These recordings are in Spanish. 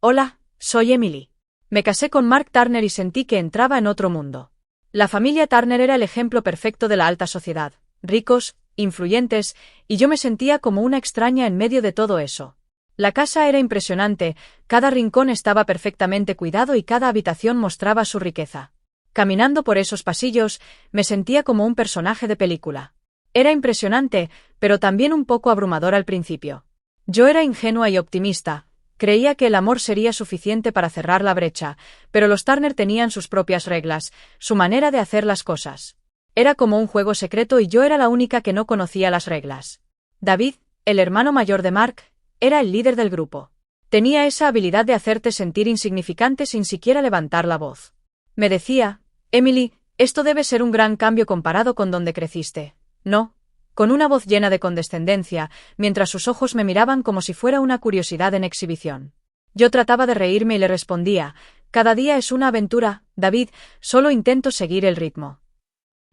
Hola, soy Emily. Me casé con Mark Turner y sentí que entraba en otro mundo. La familia Turner era el ejemplo perfecto de la alta sociedad, ricos, influyentes, y yo me sentía como una extraña en medio de todo eso. La casa era impresionante, cada rincón estaba perfectamente cuidado y cada habitación mostraba su riqueza. Caminando por esos pasillos, me sentía como un personaje de película. Era impresionante, pero también un poco abrumador al principio. Yo era ingenua y optimista. Creía que el amor sería suficiente para cerrar la brecha, pero los Turner tenían sus propias reglas, su manera de hacer las cosas. Era como un juego secreto y yo era la única que no conocía las reglas. David, el hermano mayor de Mark, era el líder del grupo. Tenía esa habilidad de hacerte sentir insignificante sin siquiera levantar la voz. Me decía, Emily, esto debe ser un gran cambio comparado con donde creciste. No, con una voz llena de condescendencia, mientras sus ojos me miraban como si fuera una curiosidad en exhibición. Yo trataba de reírme y le respondía, cada día es una aventura, David, solo intento seguir el ritmo.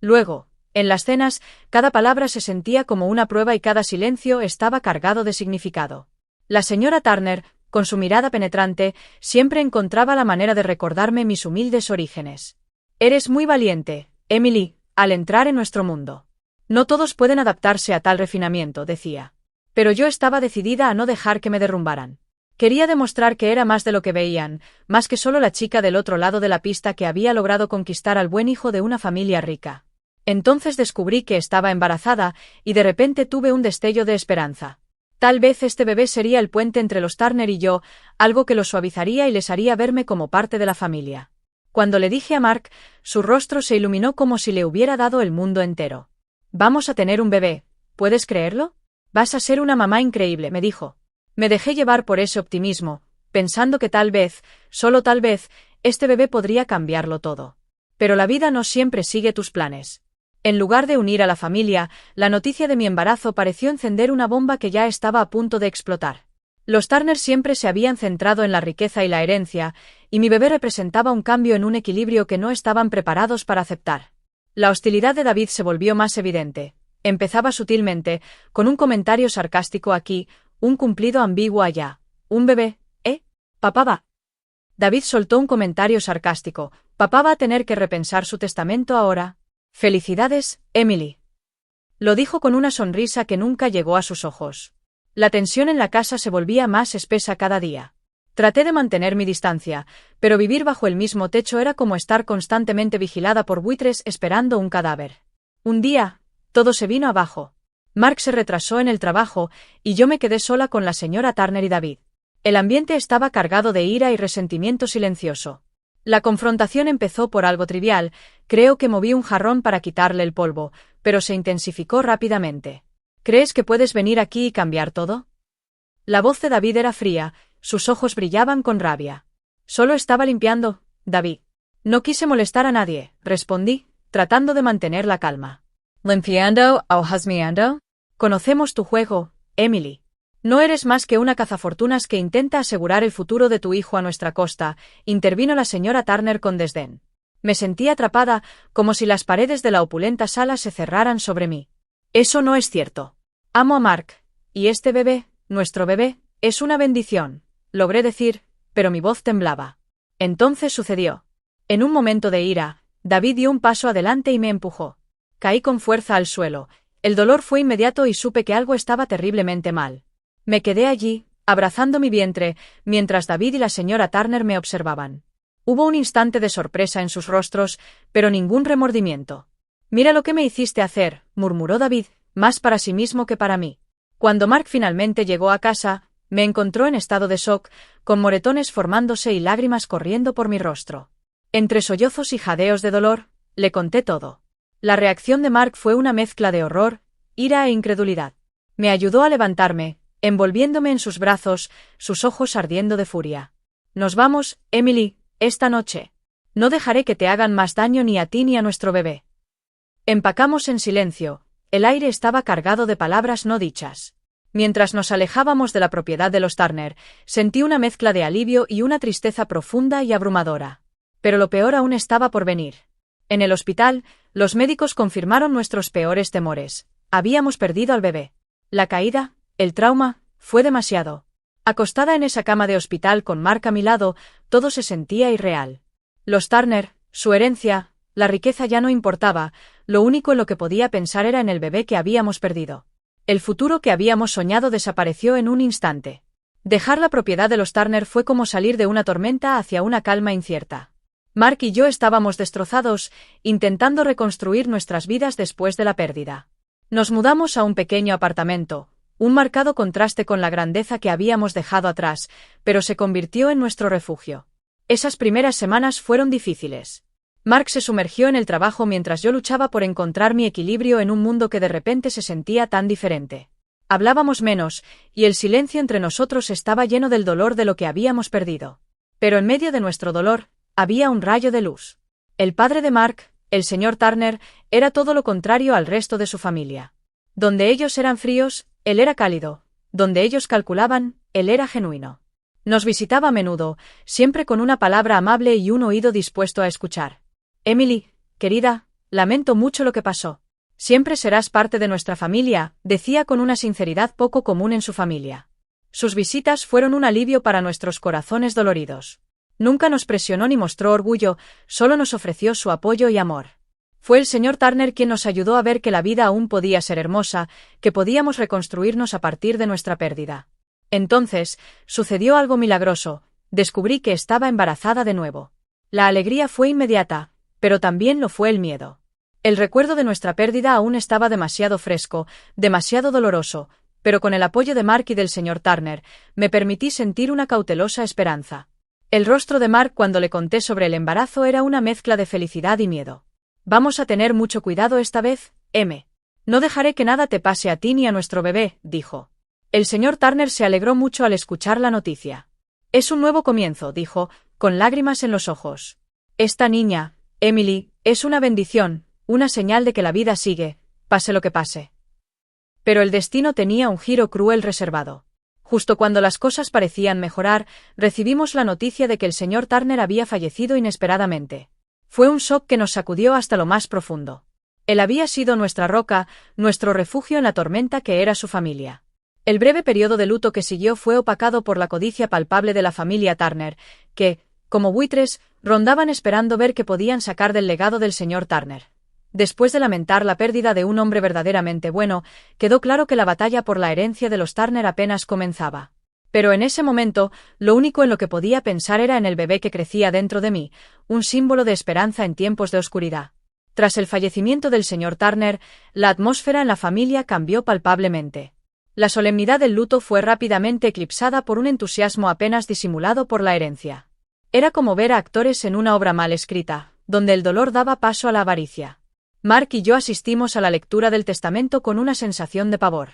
Luego, en las cenas, cada palabra se sentía como una prueba y cada silencio estaba cargado de significado. La señora Turner, con su mirada penetrante, siempre encontraba la manera de recordarme mis humildes orígenes. Eres muy valiente, Emily, al entrar en nuestro mundo. No todos pueden adaptarse a tal refinamiento, decía. Pero yo estaba decidida a no dejar que me derrumbaran. Quería demostrar que era más de lo que veían, más que solo la chica del otro lado de la pista que había logrado conquistar al buen hijo de una familia rica. Entonces descubrí que estaba embarazada, y de repente tuve un destello de esperanza. Tal vez este bebé sería el puente entre los Turner y yo, algo que los suavizaría y les haría verme como parte de la familia. Cuando le dije a Mark, su rostro se iluminó como si le hubiera dado el mundo entero. Vamos a tener un bebé, ¿puedes creerlo? Vas a ser una mamá increíble, me dijo. Me dejé llevar por ese optimismo, pensando que tal vez, solo tal vez, este bebé podría cambiarlo todo. Pero la vida no siempre sigue tus planes. En lugar de unir a la familia, la noticia de mi embarazo pareció encender una bomba que ya estaba a punto de explotar. Los Turner siempre se habían centrado en la riqueza y la herencia, y mi bebé representaba un cambio en un equilibrio que no estaban preparados para aceptar. La hostilidad de David se volvió más evidente. Empezaba sutilmente, con un comentario sarcástico aquí, un cumplido ambiguo allá. ¿Un bebé? Papá va. David soltó un comentario sarcástico. ¿Papá va a tener que repensar su testamento ahora? Felicidades, Emily. Lo dijo con una sonrisa que nunca llegó a sus ojos. La tensión en la casa se volvía más espesa cada día. Traté de mantener mi distancia, pero vivir bajo el mismo techo era como estar constantemente vigilada por buitres esperando un cadáver. Un día, todo se vino abajo. Mark se retrasó en el trabajo, y yo me quedé sola con la señora Turner y David. El ambiente estaba cargado de ira y resentimiento silencioso. La confrontación empezó por algo trivial, creo que moví un jarrón para quitarle el polvo, pero se intensificó rápidamente. ¿Crees que puedes venir aquí y cambiar todo? La voz de David era fría, sus ojos brillaban con rabia. Solo estaba limpiando, David. No quise molestar a nadie, respondí, tratando de mantener la calma. ¿Limpiando o husmeando? Conocemos tu juego, Emily. No eres más que una cazafortunas que intenta asegurar el futuro de tu hijo a nuestra costa, intervino la señora Turner con desdén. Me sentí atrapada, como si las paredes de la opulenta sala se cerraran sobre mí. Eso no es cierto. Amo a Mark, y este bebé, nuestro bebé, es una bendición, logré decir, pero mi voz temblaba. Entonces sucedió. En un momento de ira, David dio un paso adelante y me empujó. Caí con fuerza al suelo, el dolor fue inmediato y supe que algo estaba terriblemente mal. Me quedé allí, abrazando mi vientre, mientras David y la señora Turner me observaban. Hubo un instante de sorpresa en sus rostros, pero ningún remordimiento. Mira lo que me hiciste hacer, murmuró David, más para sí mismo que para mí. Cuando Mark finalmente llegó a casa, me encontró en estado de shock, con moretones formándose y lágrimas corriendo por mi rostro. Entre sollozos y jadeos de dolor, le conté todo. La reacción de Mark fue una mezcla de horror, ira e incredulidad. Me ayudó a levantarme, envolviéndome en sus brazos, sus ojos ardiendo de furia. Nos vamos, Emily, esta noche. No dejaré que te hagan más daño ni a ti ni a nuestro bebé. Empacamos en silencio, el aire estaba cargado de palabras no dichas. Mientras nos alejábamos de la propiedad de los Turner, sentí una mezcla de alivio y una tristeza profunda y abrumadora. Pero lo peor aún estaba por venir. En el hospital, los médicos confirmaron nuestros peores temores. Habíamos perdido al bebé. La caída, el trauma, fue demasiado. Acostada en esa cama de hospital con Mark a mi lado, todo se sentía irreal. Los Turner, su herencia, la riqueza ya no importaba, lo único en lo que podía pensar era en el bebé que habíamos perdido. El futuro que habíamos soñado desapareció en un instante. Dejar la propiedad de los Turner fue como salir de una tormenta hacia una calma incierta. Mark y yo estábamos destrozados, intentando reconstruir nuestras vidas después de la pérdida. Nos mudamos a un pequeño apartamento, un marcado contraste con la grandeza que habíamos dejado atrás, pero se convirtió en nuestro refugio. Esas primeras semanas fueron difíciles. Mark se sumergió en el trabajo mientras yo luchaba por encontrar mi equilibrio en un mundo que de repente se sentía tan diferente. Hablábamos menos, y el silencio entre nosotros estaba lleno del dolor de lo que habíamos perdido. Pero en medio de nuestro dolor, había un rayo de luz. El padre de Mark, el señor Turner, era todo lo contrario al resto de su familia. Donde ellos eran fríos, él era cálido. Donde ellos calculaban, él era genuino. Nos visitaba a menudo, siempre con una palabra amable y un oído dispuesto a escuchar. Emily, querida, lamento mucho lo que pasó. Siempre serás parte de nuestra familia, decía con una sinceridad poco común en su familia. Sus visitas fueron un alivio para nuestros corazones doloridos. Nunca nos presionó ni mostró orgullo, solo nos ofreció su apoyo y amor. Fue el señor Turner quien nos ayudó a ver que la vida aún podía ser hermosa, que podíamos reconstruirnos a partir de nuestra pérdida. Entonces, sucedió algo milagroso, descubrí que estaba embarazada de nuevo. La alegría fue inmediata, pero también lo fue el miedo. El recuerdo de nuestra pérdida aún estaba demasiado fresco, demasiado doloroso, pero con el apoyo de Mark y del señor Turner, me permití sentir una cautelosa esperanza. El rostro de Mark cuando le conté sobre el embarazo era una mezcla de felicidad y miedo. «Vamos a tener mucho cuidado esta vez, M. No dejaré que nada te pase a ti ni a nuestro bebé», dijo. El señor Turner se alegró mucho al escuchar la noticia. «Es un nuevo comienzo», dijo, con lágrimas en los ojos. «Esta niña, Emily, es una bendición, una señal de que la vida sigue, pase lo que pase». Pero el destino tenía un giro cruel reservado. Justo cuando las cosas parecían mejorar, recibimos la noticia de que el señor Turner había fallecido inesperadamente. Fue un shock que nos sacudió hasta lo más profundo. Él había sido nuestra roca, nuestro refugio en la tormenta que era su familia. El breve periodo de luto que siguió fue opacado por la codicia palpable de la familia Turner, que, como buitres, rondaban esperando ver qué podían sacar del legado del señor Turner. Después de lamentar la pérdida de un hombre verdaderamente bueno, quedó claro que la batalla por la herencia de los Turner apenas comenzaba. Pero en ese momento, lo único en lo que podía pensar era en el bebé que crecía dentro de mí, un símbolo de esperanza en tiempos de oscuridad. Tras el fallecimiento del señor Turner, la atmósfera en la familia cambió palpablemente. La solemnidad del luto fue rápidamente eclipsada por un entusiasmo apenas disimulado por la herencia. Era como ver a actores en una obra mal escrita, donde el dolor daba paso a la avaricia. Mark y yo asistimos a la lectura del testamento con una sensación de pavor.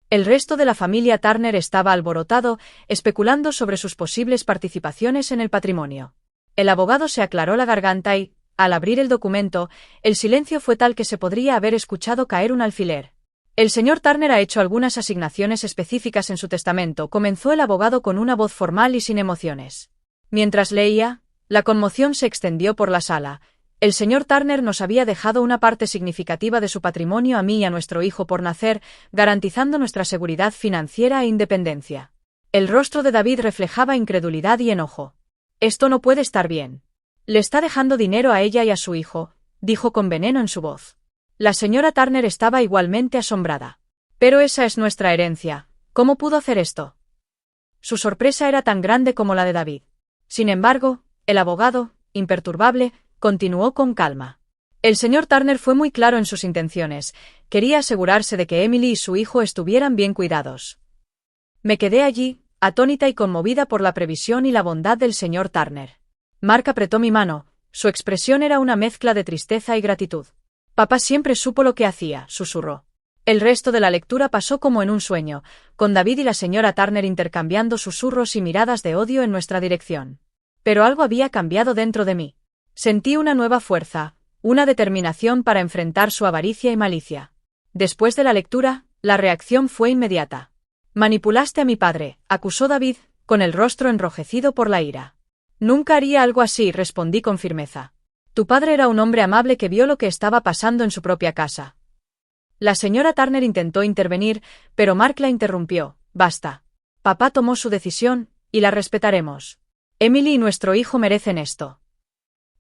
El resto de la familia Turner estaba alborotado, especulando sobre sus posibles participaciones en el patrimonio. El abogado se aclaró la garganta y, al abrir el documento, el silencio fue tal que se podría haber escuchado caer un alfiler. «El señor Turner ha hecho algunas asignaciones específicas en su testamento», comenzó el abogado con una voz formal y sin emociones. Mientras leía, la conmoción se extendió por la sala. El señor Turner nos había dejado una parte significativa de su patrimonio a mí y a nuestro hijo por nacer, garantizando nuestra seguridad financiera e independencia. El rostro de David reflejaba incredulidad y enojo. «Esto no puede estar bien. Le está dejando dinero a ella y a su hijo», dijo con veneno en su voz. La señora Turner estaba igualmente asombrada. «Pero esa es nuestra herencia. ¿Cómo pudo hacer esto?». Su sorpresa era tan grande como la de David. Sin embargo, el abogado, imperturbable, continuó con calma. El señor Turner fue muy claro en sus intenciones. Quería asegurarse de que Emily y su hijo estuvieran bien cuidados. Me quedé allí, atónita y conmovida por la previsión y la bondad del señor Turner. Mark apretó mi mano, su expresión era una mezcla de tristeza y gratitud. «Papá siempre supo lo que hacía», susurró. El resto de la lectura pasó como en un sueño, con David y la señora Turner intercambiando susurros y miradas de odio en nuestra dirección. Pero algo había cambiado dentro de mí. Sentí una nueva fuerza, una determinación para enfrentar su avaricia y malicia. Después de la lectura, la reacción fue inmediata. «Manipulaste a mi padre», acusó David, con el rostro enrojecido por la ira. «Nunca haría algo así», respondí con firmeza. «Tu padre era un hombre amable que vio lo que estaba pasando en su propia casa». La señora Turner intentó intervenir, pero Mark la interrumpió. «Basta. Papá tomó su decisión, y la respetaremos. Emily y nuestro hijo merecen esto.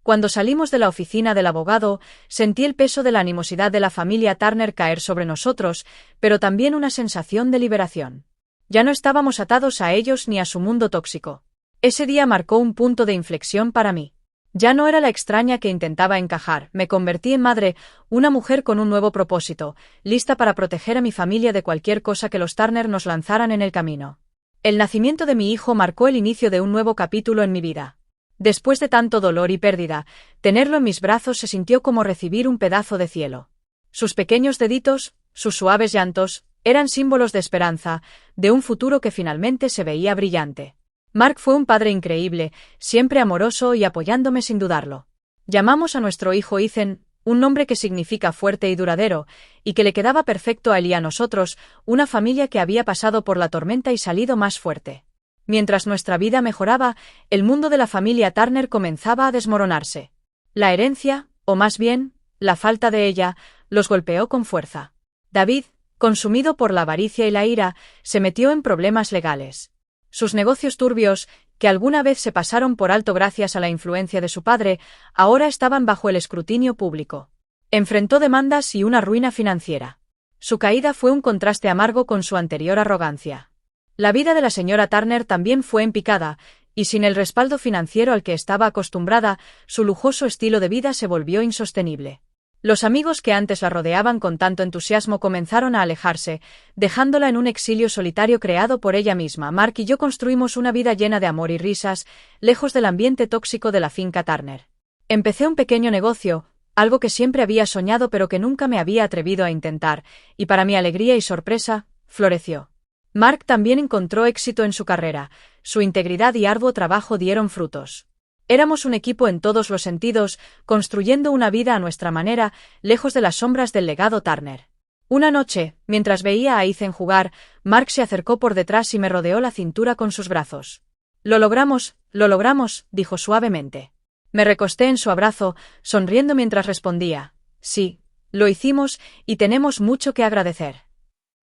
Cuando salimos de la oficina del abogado, sentí el peso de la animosidad de la familia Turner caer sobre nosotros, pero también una sensación de liberación. Ya no estábamos atados a ellos ni a su mundo tóxico. Ese día marcó un punto de inflexión para mí. Ya no era la extraña que intentaba encajar, me convertí en madre, una mujer con un nuevo propósito, lista para proteger a mi familia de cualquier cosa que los Turner nos lanzaran en el camino. El nacimiento de mi hijo marcó el inicio de un nuevo capítulo en mi vida. Después de tanto dolor y pérdida, tenerlo en mis brazos se sintió como recibir un pedazo de cielo. Sus pequeños deditos, sus suaves llantos, eran símbolos de esperanza, de un futuro que finalmente se veía brillante. Mark fue un padre increíble, siempre amoroso y apoyándome sin dudarlo. Llamamos a nuestro hijo Ethan, un nombre que significa fuerte y duradero, y que le quedaba perfecto a él y a nosotros, una familia que había pasado por la tormenta y salido más fuerte. Mientras nuestra vida mejoraba, el mundo de la familia Turner comenzaba a desmoronarse. La herencia, o más bien, la falta de ella, los golpeó con fuerza. David, consumido por la avaricia y la ira, se metió en problemas legales. Sus negocios turbios, que alguna vez se pasaron por alto gracias a la influencia de su padre, ahora estaban bajo el escrutinio público. Enfrentó demandas y una ruina financiera. Su caída fue un contraste amargo con su anterior arrogancia. La vida de la señora Turner también fue en picada, y sin el respaldo financiero al que estaba acostumbrada, su lujoso estilo de vida se volvió insostenible. Los amigos que antes la rodeaban con tanto entusiasmo comenzaron a alejarse, dejándola en un exilio solitario creado por ella misma. Mark y yo construimos una vida llena de amor y risas, lejos del ambiente tóxico de la finca Turner. Empecé un pequeño negocio, algo que siempre había soñado pero que nunca me había atrevido a intentar, y para mi alegría y sorpresa, floreció. Mark también encontró éxito en su carrera, su integridad y arduo trabajo dieron frutos. Éramos un equipo en todos los sentidos, construyendo una vida a nuestra manera, lejos de las sombras del legado Turner. Una noche, mientras veía a Ethan jugar, Mark se acercó por detrás y me rodeó la cintura con sus brazos. Lo logramos, dijo suavemente. Me recosté en su abrazo, sonriendo mientras respondía, sí, lo hicimos y tenemos mucho que agradecer.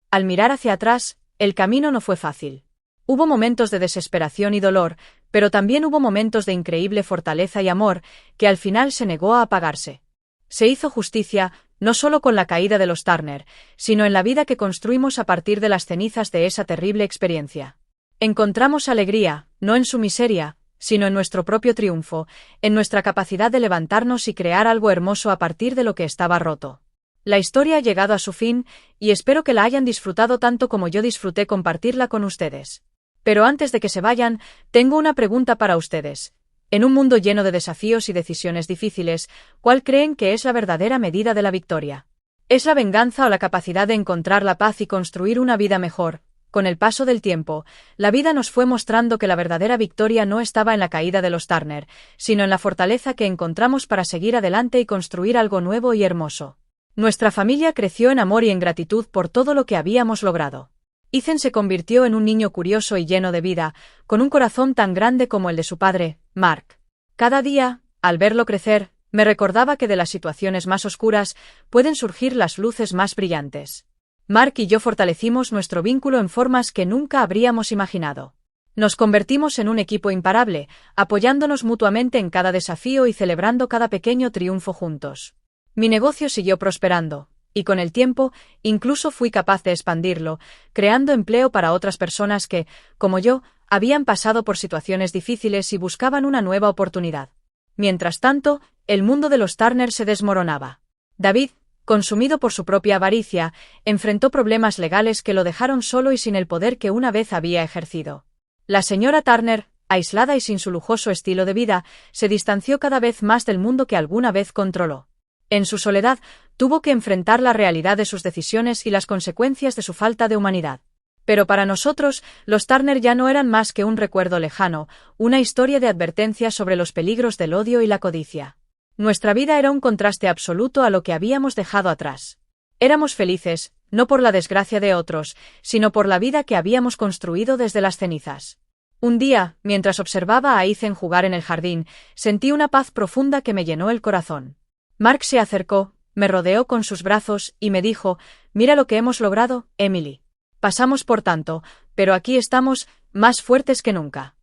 Al mirar hacia atrás, el camino no fue fácil. Hubo momentos de desesperación y dolor, pero también hubo momentos de increíble fortaleza y amor, que al final se negó a apagarse. Se hizo justicia, no solo con la caída de los Turner, sino en la vida que construimos a partir de las cenizas de esa terrible experiencia. Encontramos alegría, no en su miseria, sino en nuestro propio triunfo, en nuestra capacidad de levantarnos y crear algo hermoso a partir de lo que estaba roto. La historia ha llegado a su fin, y espero que la hayan disfrutado tanto como yo disfruté compartirla con ustedes. Pero antes de que se vayan, tengo una pregunta para ustedes. En un mundo lleno de desafíos y decisiones difíciles, ¿cuál creen que es la verdadera medida de la victoria? ¿Es la venganza o la capacidad de encontrar la paz y construir una vida mejor? Con el paso del tiempo, la vida nos fue mostrando que la verdadera victoria no estaba en la caída de los Turner, sino en la fortaleza que encontramos para seguir adelante y construir algo nuevo y hermoso. Nuestra familia creció en amor y en gratitud por todo lo que habíamos logrado. Ethan se convirtió en un niño curioso y lleno de vida, con un corazón tan grande como el de su padre, Mark. Cada día, al verlo crecer, me recordaba que de las situaciones más oscuras pueden surgir las luces más brillantes. Mark y yo fortalecimos nuestro vínculo en formas que nunca habríamos imaginado. Nos convertimos en un equipo imparable, apoyándonos mutuamente en cada desafío y celebrando cada pequeño triunfo juntos. Mi negocio siguió prosperando, y con el tiempo, incluso fui capaz de expandirlo, creando empleo para otras personas que, como yo, habían pasado por situaciones difíciles y buscaban una nueva oportunidad. Mientras tanto, el mundo de los Turner se desmoronaba. David, consumido por su propia avaricia, enfrentó problemas legales que lo dejaron solo y sin el poder que una vez había ejercido. La señora Turner, aislada y sin su lujoso estilo de vida, se distanció cada vez más del mundo que alguna vez controló. En su soledad, tuvo que enfrentar la realidad de sus decisiones y las consecuencias de su falta de humanidad. Pero para nosotros, los Turner ya no eran más que un recuerdo lejano, una historia de advertencia sobre los peligros del odio y la codicia. Nuestra vida era un contraste absoluto a lo que habíamos dejado atrás. Éramos felices, no por la desgracia de otros, sino por la vida que habíamos construido desde las cenizas. Un día, mientras observaba a Ethan jugar en el jardín, sentí una paz profunda que me llenó el corazón. Mark se acercó, me rodeó con sus brazos y me dijo, «Mira lo que hemos logrado, Emily». Pasamos por tanto, pero aquí estamos, más fuertes que nunca.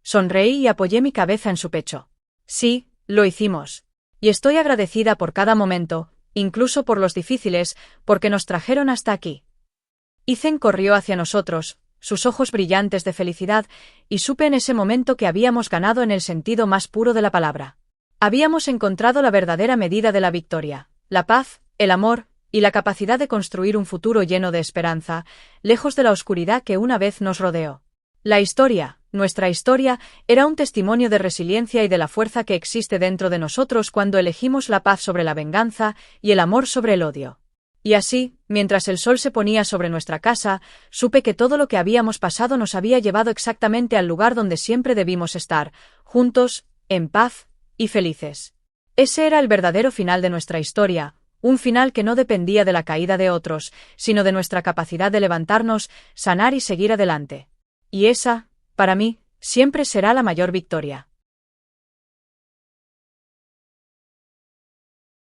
Sonreí y apoyé mi cabeza en su pecho. Sí, lo hicimos. Y estoy agradecida por cada momento, incluso por los difíciles, porque nos trajeron hasta aquí. Ethan corrió hacia nosotros, sus ojos brillantes de felicidad, y supe en ese momento que habíamos ganado en el sentido más puro de la palabra. Habíamos encontrado la verdadera medida de la victoria, la paz, el amor, y la capacidad de construir un futuro lleno de esperanza, lejos de la oscuridad que una vez nos rodeó. La historia, nuestra historia, era un testimonio de resiliencia y de la fuerza que existe dentro de nosotros cuando elegimos la paz sobre la venganza y el amor sobre el odio. Y así, mientras el sol se ponía sobre nuestra casa, supe que todo lo que habíamos pasado nos había llevado exactamente al lugar donde siempre debimos estar, juntos, en paz y felices. Ese era el verdadero final de nuestra historia, un final que no dependía de la caída de otros, sino de nuestra capacidad de levantarnos, sanar y seguir adelante. Y esa, para mí, siempre será la mayor victoria.